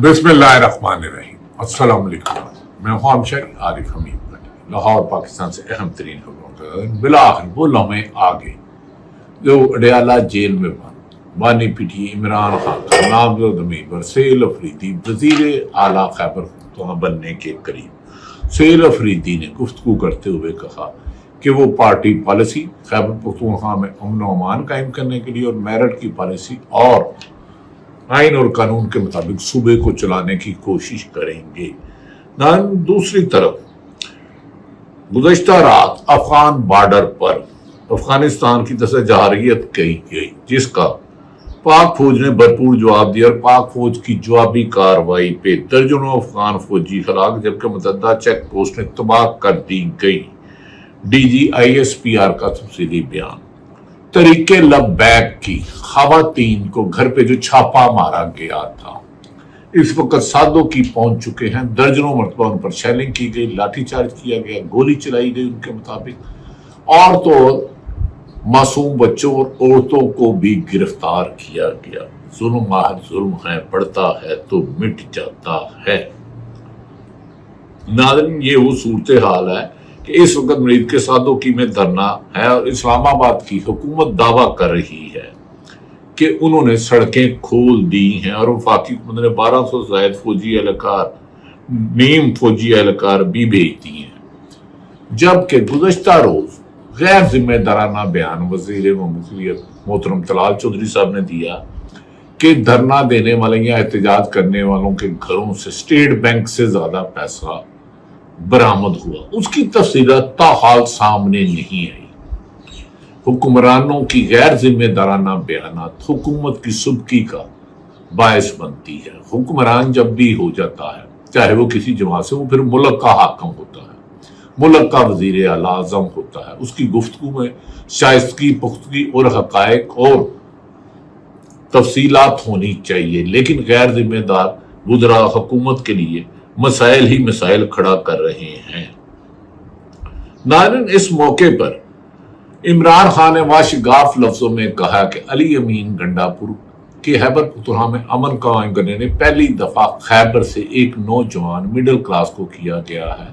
بسم اللہ الرحمن الرحیم۔ السلام علیکم، میں ہوں ہمشہری عارف حمید لاہور پاکستان سے اہم ترین خبروں کا بلاخر وہ لمحے آگے جو اڈیالہ جیل میں بانی پٹی عمران خان کا نامزد امیدوار سہیل افریدی وزیر اعلیٰ خیبر پختونخوا بننے کے قریب۔ سہیل افریدی نے گفتگو کرتے ہوئے کہا کہ وہ پارٹی پالیسی خیبر پختونخوا میں امن و امان قائم کرنے کے لیے اور میرٹ کی پالیسی اور آئین اور قانون کے مطابق صوبے کو چلانے کی کوشش کریں گے۔ دوسری طرف گزشتہ رات افغان بارڈر پر افغانستان کی طرف سے جارحیت کی گئی، جس کا پاک فوج نے بھرپور جواب دیا اور پاک فوج کی جوابی کارروائی پہ درجنوں افغان فوجی ہلاک جبکہ متعدد چیک پوسٹ نے تباہ کر دی گئی۔ D G I S P R کا تفصیلی بیان۔ طریقے لبیک کی خواتین کو گھر پہ جو چھاپا مارا گیا تھا، اس وقت سادوں کی پہنچ چکے ہیں، درجنوں مرتبہ ان پر شیلنگ کی گئی، لاٹھی چارج کیا گیا، گولی چلائی گئی ان کے مطابق، اور تو معصوم بچوں اور عورتوں کو بھی گرفتار کیا گیا۔ ظلم آہر ظلم ہے، بڑھتا ہے تو مٹ جاتا ہے۔ ناظرین، یہ وہ صورتحال ہے کہ اس وقت مرید کے سادوکی میں دھرنا ہے اور اسلام آباد کی حکومت دعویٰ کر رہی ہے کہ انہوں نے سڑکیں کھول دی ہیں اور وفاقی حکومت نے 1200 زائد فوجی اہلکار، نیم فوجی اہلکار بھی بھیج دیے ہیں، جبکہ گزشتہ روز غیر ذمہ دارانہ بیان وزیر مملکت محترم طلال چودھری صاحب نے دیا کہ دھرنا دینے والے یا احتجاج کرنے والوں کے گھروں سے اسٹیٹ بینک سے زیادہ پیسہ برآمد ہوا۔ اس کی تفصیلات تاحال سامنے نہیں آئی۔ حکمرانوں کی غیر ذمہ دارانہ بیانات حکومت کی سبکی کا باعث بنتی ہے۔ حکمران جب بھی ہو جاتا ہے، چاہے وہ کسی جماعت سے، وہ پھر ملک کا حاکم ہوتا ہے، ملک کا وزیر اعلیٰ اعظم ہوتا ہے۔ اس کی گفتگو میں شائستگی، پختگی اور حقائق اور تفصیلات ہونی چاہیے، لیکن غیر ذمہ دار وزراء حکومت کے لیے مسائل ہی مسائل کھڑا کر رہے ہیں۔ ناظرین، اس موقع پر عمران خان نے واشگاف لفظوں میں کہا کہ علی امین گنڈا پور کے خیبر پختونخوا میں امن قائم کرنے نے پہلی دفعہ خیبر سے ایک نوجوان مڈل کلاس کو کیا گیا ہے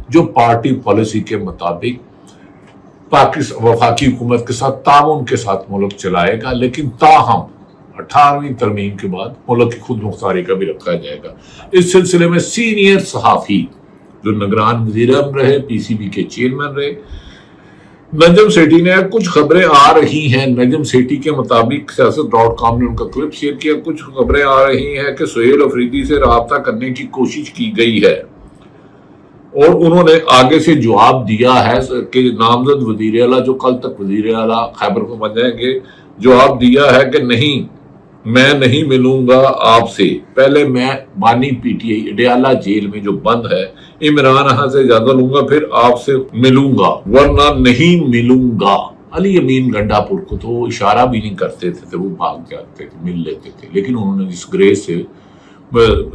جو پارٹی پالیسی کے مطابق وفاقی حکومت کے ساتھ تعاون کے ساتھ ملک چلائے گا، لیکن تاہم 18ویں ترمیم کے بعد ملک کی خود مختاری کا بھی رکھا جائے گا۔ اس سلسلے میں سینئر صحافی جو نگران وزیر اعظم رہے، پی سی بی کے چیئرمین رہے، نجم سیٹھی نے کچھ خبریں آ رہی ہیں، نجم سیٹھی کے مطابق سیاست.com نے ان کا کلپ شیئر کیا، کچھ خبریں آ رہی ہیں کہ سہیل افریدی سے رابطہ کرنے کی کوشش کی گئی ہے اور انہوں نے آگے سے جواب دیا ہے کہ نامزد وزیر اعلیٰ جو کل تک وزیر اعلیٰ خیبر کو بن جائیں گے، جواب دیا ہے کہ نہیں، میں نہیں ملوں گا آپ سے، پہلے میں بانی پی ٹی آئی اڈیالہ جیل میں جو بند ہے عمران خان سے اجازت لوں گا، پھر آپ سے ملوں گا، ورنہ نہیں ملوں گا۔ علی امین گنڈا پور کو تو اشارہ بھی نہیں کرتے تھے، وہ بھاگ جاتے تھے، مل لیتے تھے، لیکن انہوں نے جس گریس سے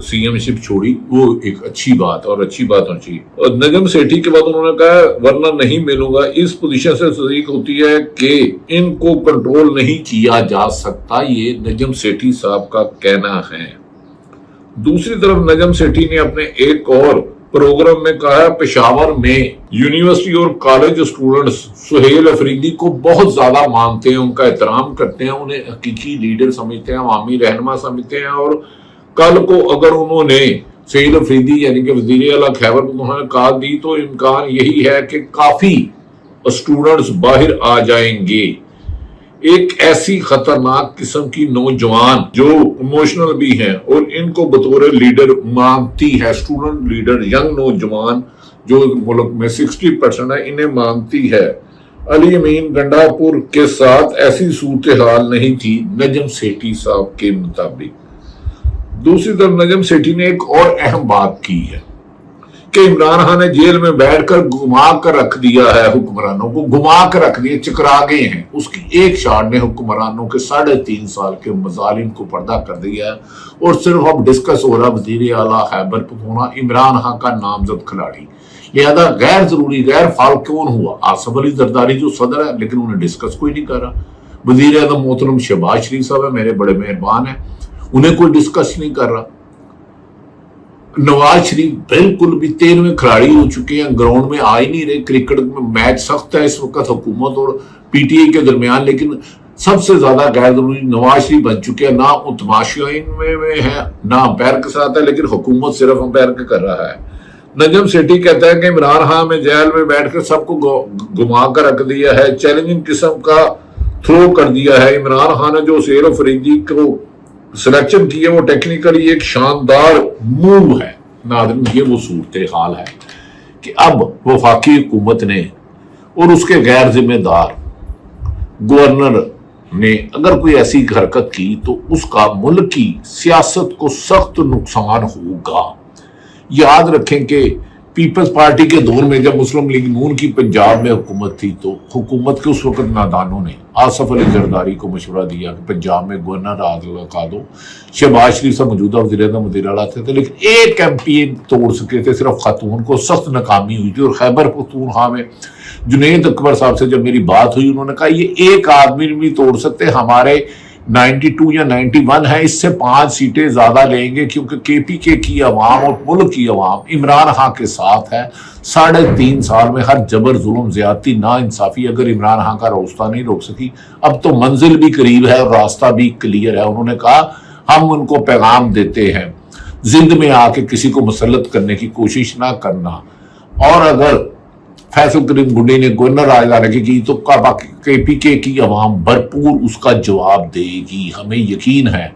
سی ایم شپ چھوڑی وہ ایک اچھی بات اور اچھی بات ہونا چاہیے۔ اور نجم سیٹھی کے بعد انہوں نے کہا ورنہ نہیں ملوں گا، اس پوزیشن سے تصدیق ہوتی ہے کہ ان کو کنٹرول نہیں کیا جا سکتا، یہ نجم سیٹھی صاحب کا کہنا ہے۔ دوسری طرف نجم سیٹھی نے اپنے ایک اور پروگرام میں کہا پشاور میں یونیورسٹی اور کالج اسٹوڈنٹس سہیل افریدی کو بہت زیادہ مانتے ہیں، ان کا احترام کرتے ہیں، انہیں حقیقی لیڈر سمجھتے ہیں، عوامی رہنما سمجھتے ہیں، اور کل کو اگر انہوں نے سہیل افریدی یعنی کہ وزیر اعلیٰ خیبر پختونخوا نے کہا دی تو امکان یہی ہے کہ کافی اسٹوڈنٹس باہر آ جائیں گے۔ ایک ایسی خطرناک قسم کی نوجوان جو ایموشنل بھی ہیں اور ان کو بطور لیڈر مانتی ہے، اسٹوڈنٹ لیڈر، ینگ نوجوان جو ملک میں 60% ہے، انہیں مانتی ہے۔ علی امین گنڈا پور کے ساتھ ایسی صورتحال نہیں تھی نجم سیٹھی صاحب کے مطابق۔ دوسری طرف نجم سیٹھی نے ایک اور اہم بات کی ہے کہ عمران خان نے جیل میں بیٹھ کر گھما کر رکھ دیا ہے، حکمرانوں کو گھما کر رکھ دیا، چکرا گئے ہیں۔ اس کی ایک شاٹ نے حکمرانوں کے 3.5 سال کے مظالم کو پردہ کر دیا ہے اور صرف اب ڈسکس ہو رہا وزیر اعلیٰ خیبر پختونخوا عمران خان کا نامزد کھلاڑی، لہذا غیر ضروری غیر فعال کون ہوا؟ آصف علی زرداری جو صدر ہے، لیکن انہیں ڈسکس کوئی نہیں کر رہا۔ وزیر اعظم محترم شہباز شریف صاحب ہے، میرے بڑے مہربان ہیں، انہیں کوئی ڈسکس نہیں کر رہا۔ نواز شریف بالکل بھی 13ویں کھلاڑی ہو چکے ہیں، گراؤنڈ میں آ ہی نہیں رہے، کرکٹ میں میچ سخت ہے اس وقت حکومت اور پی ٹی آئی کے درمیان، لیکن سب سے زیادہ غیر ضروری نواز شریف بن چکے ہیں، نہ وہ تماشائین میں ہے نہ امپائر کے ساتھ ہے، لیکن حکومت صرف امپائر کے کر رہا ہے۔ نجم سیٹھی کہتا ہے کہ عمران خان میں جیل میں بیٹھ کر سب کو گما کر رکھ دیا ہے، چیلنجنگ قسم کا تھرو کر دیا ہے۔ عمران خان نے جو سیر و فریدی کو سلیکشن کی ہے وہ ٹیکنیکلی ایک شاندار موو ہے۔ ناظرین یہ وہ صورتحال ہے کہ اب وفاقی حکومت نے اور اس کے غیر ذمہ دار گورنر نے اگر کوئی ایسی حرکت کی تو اس کا ملک کی سیاست کو سخت نقصان ہوگا۔ یاد رکھیں کہ پیپلز پارٹی کے دور میں جب مسلم لیگ نون کی پنجاب میں حکومت تھی تو حکومت کے اس وقت نادانوں نے آصف علی زرداری کو مشورہ دیا کہ پنجاب میں گورنر لگا دو۔ شہباز شریف صاحب موجودہ وزیر اعظم وزیر اعلیٰ تھے، لیکن ایک کیمپین توڑ سکے تھے صرف خاتون کو، سخت ناکامی ہوئی تھی۔ اور خیبر پختونخوا میں جنید اکبر صاحب سے جب میری بات ہوئی انہوں نے کہا یہ ایک آدمی بھی توڑ سکتے، ہمارے 92 یا 91 ہے، اس سے 5 سیٹیں زیادہ لیں گے، کیونکہ کے پی کے کی عوام اور ملک کی عوام عمران خان کے ساتھ ہے۔ 3.5 سال میں ہر جبر ظلم زیادتی نا انصافی اگر عمران خان کا راستہ نہیں روک سکی، اب تو منزل بھی قریب ہے اور راستہ بھی کلیئر ہے۔ انہوں نے کہا ہم ان کو پیغام دیتے ہیں زند میں آ کے کسی کو مسلط کرنے کی کوشش نہ کرنا، اور اگر فیصل کریم گنڈی نے گورنر راج لانے کی تو کے پی کے کی عوام بھرپور اس کا جواب دے گی۔ ہمیں یقین ہے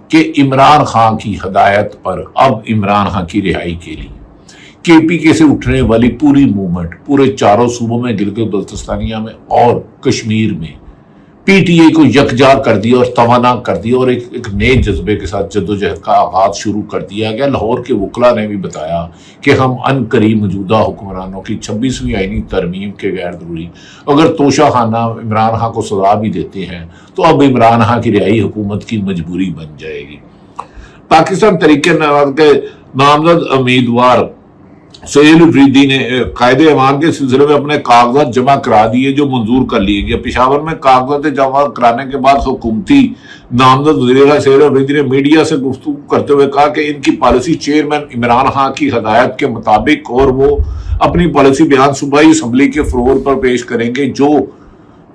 کہ عمران خان کی ہدایت پر اب عمران خان کی رہائی کے لیے کے پی کے سے اٹھنے والی پوری موومنٹ پورے 4 صوبوں میں، گلگت بلتستانیہ میں اور کشمیر میں پی ٹی آئی کو یکجا کر دیا اور توانا کر دیا، اور ایک نئے جذبے کے ساتھ جدوجہد کا آغاز شروع کر دیا گیا۔ لاہور کے وکلاء نے بھی بتایا کہ ہم عنقریب موجودہ حکمرانوں کی 26ویں آئینی ترمیم کے غیر ضروری اگر توشہ خانہ عمران خان کو سزا بھی دیتے ہیں تو اب عمران خان کی رہائی حکومت کی مجبوری بن جائے گی۔ پاکستان تحریک انصاف کے نامزد امیدوار سہیل افریدی نے قائد ایوان کے سلسلے میں اپنے کاغذات جمع کرا دیے جو منظور کر لیے گئے۔ پشاور میں کاغذات جمع کرانے کے بعد حکومتی نامزد وزیر اعلیٰ سہیل افریدی نے میڈیا سے گفتگو کرتے ہوئے کہا کہ ان کی پالیسی چیئرمین عمران خان کی ہدایت کے مطابق، اور وہ اپنی پالیسی بیان صوبائی اسمبلی کے فلور پر پیش کریں گے جو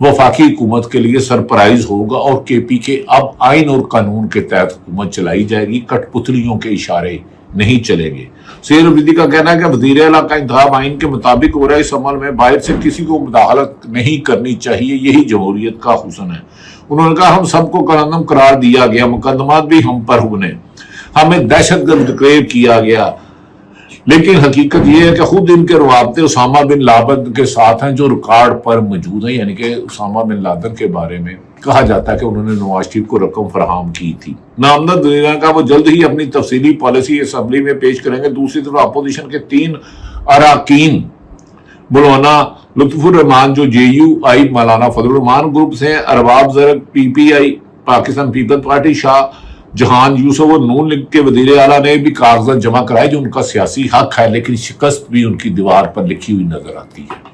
وفاقی حکومت کے لیے سرپرائز ہوگا، اور کے پی کے اب آئین اور قانون کے تحت حکومت چلائی جائے گی، کٹ پتلیوں کے اشارے نہیں چلیں گے۔ سہیل افریدی کا کہنا ہے کہ وزیر اعلیٰ کا انتخاب آئین کے مطابق ہو رہا ہے، اس عمل میں باہر سے کسی کو مداخلت نہیں کرنی چاہیے، یہی جمہوریت کا حسن ہے۔ انہوں نے کہا ہم سب کو قلندم قرار دیا گیا، مقدمات بھی ہم پر بنے، ہمیں دہشت گرد ڈکلیئر کیا گیا، لیکن حقیقت یہ ہے کہ خود ان کے روابطے اسامہ بن لادن کے ساتھ ہیں جو ریکارڈ پر موجود ہیں، یعنی کہ اسامہ بن لادن کے بارے میں کہا جاتا ہے کہ انہوں نے نواز شریف کو رقم فراہم کی تھی۔ نامزد وزیر کا وہ جلد ہی اپنی تفصیلی پالیسی اسمبلی میں پیش کریں گے۔ دوسری طرف اپوزیشن کے 3 اراکین مولانا لطف الرحمان جو جے you I, Maulana Fazal Rahman group سے ہیں، ارباب زرق پی پی آئی پاکستان پیپلز پارٹی، شاہ جہان یوسف اور نون لیگ کے وزیر اعلیٰ نے بھی کاغذات جمع کرائے جو ان کا سیاسی حق ہے، لیکن شکست بھی ان کی دیوار پر لکھی ہوئی نظر آتی ہے۔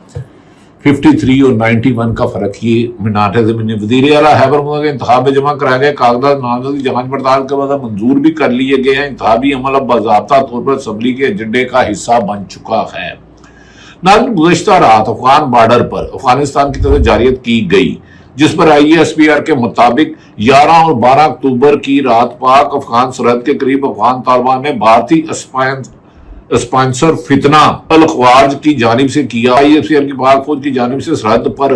53 اور 91 کا فرق یہ مناٹے زمین وزیر اعلیٰ خیبر پختونخوا کے انتخاب میں جمع کرائے گئے کاغذات نامزدگی جانچ پڑتال کے بعد منظور بھی کر لیے گئے ہیں۔ انتخابی عمل اب باضابطہ طور پر اسمبلی کے ایجنڈے کا حصہ بن چکا ہے۔ ناظرین گزشتہ رات افغان بارڈر پر افغانستان کی طرف جارحیت کی گئی، جس پر آئی ایس پی آر کے مطابق 11 اور 12 اکتوبر کی رات پاک افغان سرحد کے قریب افغان طالبان نے بھارتی اسپانسر فتنہ الخوارج کی جانب سے کیا آئی ایس پی آر کی پاک فوج کی جانب سے سرحد پر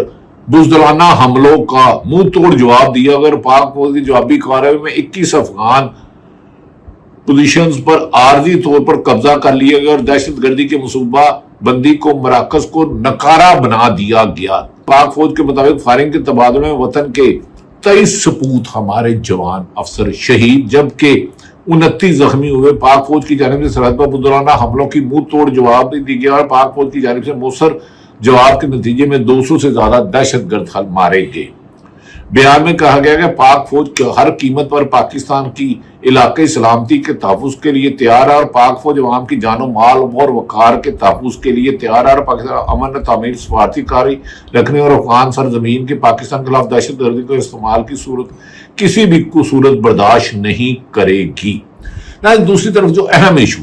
بزدلانہ حملوں کا منہ توڑ جواب دیا۔ اگر پاک فوج کی جوابی کارروائی میں 21 افغان پوزیشنز پر عارضی طور پر قبضہ کر لیا گیا اور دہشت گردی کے منصوبہ بندی کو مراکز کو نکارہ بنا دیا گیا۔ پاک فوج کے مطابق فائرنگ کے تبادلے میں وطن کے 23 سپوت ہمارے جوان افسر شہید جبکہ 29 زخمی ہوئے۔ پاک فوج کی جانب سے سرحد پر بزدلانہ حملوں کی منہ توڑ جواب دی گیا اور پاک فوج کی جانب سے مؤثر جواب کے نتیجے میں 200 سے زیادہ دہشت گرد مارے گئے۔ بیان میں کہا گیا کہ پاک فوج ہر قیمت پر پاکستان کی علاقائی سلامتی کے تحفظ کے لیے تیار ہے اور پاک فوج عوام کی جان و مال اور وقار کے تحفظ کے لیے تیار ہے اور پاکستان امن تعمیر سفارتی کاری رکھنے اور افغان سرزمین کے پاکستان کے خلاف دہشت گردی کو استعمال کی صورت کسی بھی صورت برداشت نہیں کرے گی۔ دوسری طرف جو اہم ایشو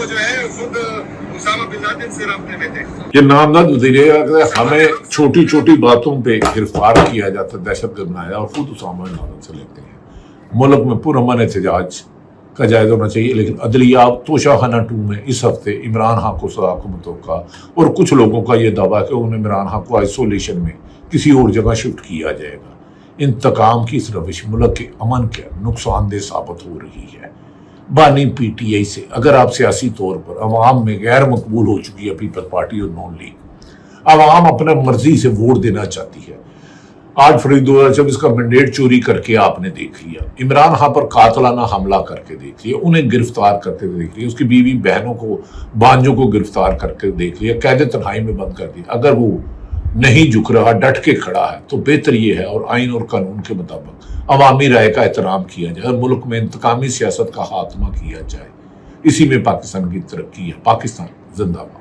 وہ جو ہے خود اسامہ بن لادن سے رابطے میں تھے. یہ نامزد وزیر اعظم ہمیں چھوٹی چھوٹی باتوں پہ گرفتار کیا جاتا ہے، دہشت گرد بنایا اور خود اسامہ بن لادن سے لیتے ہیں. ملک میں پرامن احتجاج کا جائز ہونا چاہیے، لیکن عدلیہ توشہ خانہ 2 میں اس ہفتے عمران خان کو سزا کو متوقع اور کچھ لوگوں کا یہ دعویٰ کہ انہیں عمران خان کو آئسولیشن میں کسی اور جگہ شفٹ کیا جائے گا. انتقام کی اس روش ملک کے امن کے نقصان دہ ثابت ہو رہی ہے. بانی پی ٹی آئی سے اگر آپ سیاسی طور پر عوام میں غیر مقبول ہو چکی ہے پیپل پارٹی اور نون لیگ، عوام اپنے مرضی سے ووٹ دینا چاہتی ہے. 8 فروری 2024 کا مینڈیٹ چوری کر کے آپ نے دیکھ لیا، عمران خان پر قاتلانہ حملہ کر کے دیکھ لیا، انہیں گرفتار کرتے دیکھ لیا، اس کی بیوی بہنوں کو بانجوں کو گرفتار کر کے دیکھ لیا، قید تنہائی میں بند کر دیا. اگر وہ نہیں جھک رہا، ڈٹ کے کھڑا ہے، تو بہتر یہ ہے اور آئین اور قانون کے مطابق عوامی رائے کا احترام کیا جائے اور ملک میں انتقامی سیاست کا خاتمہ کیا جائے. اسی میں پاکستان کی ترقی ہے. پاکستان زندہ باد.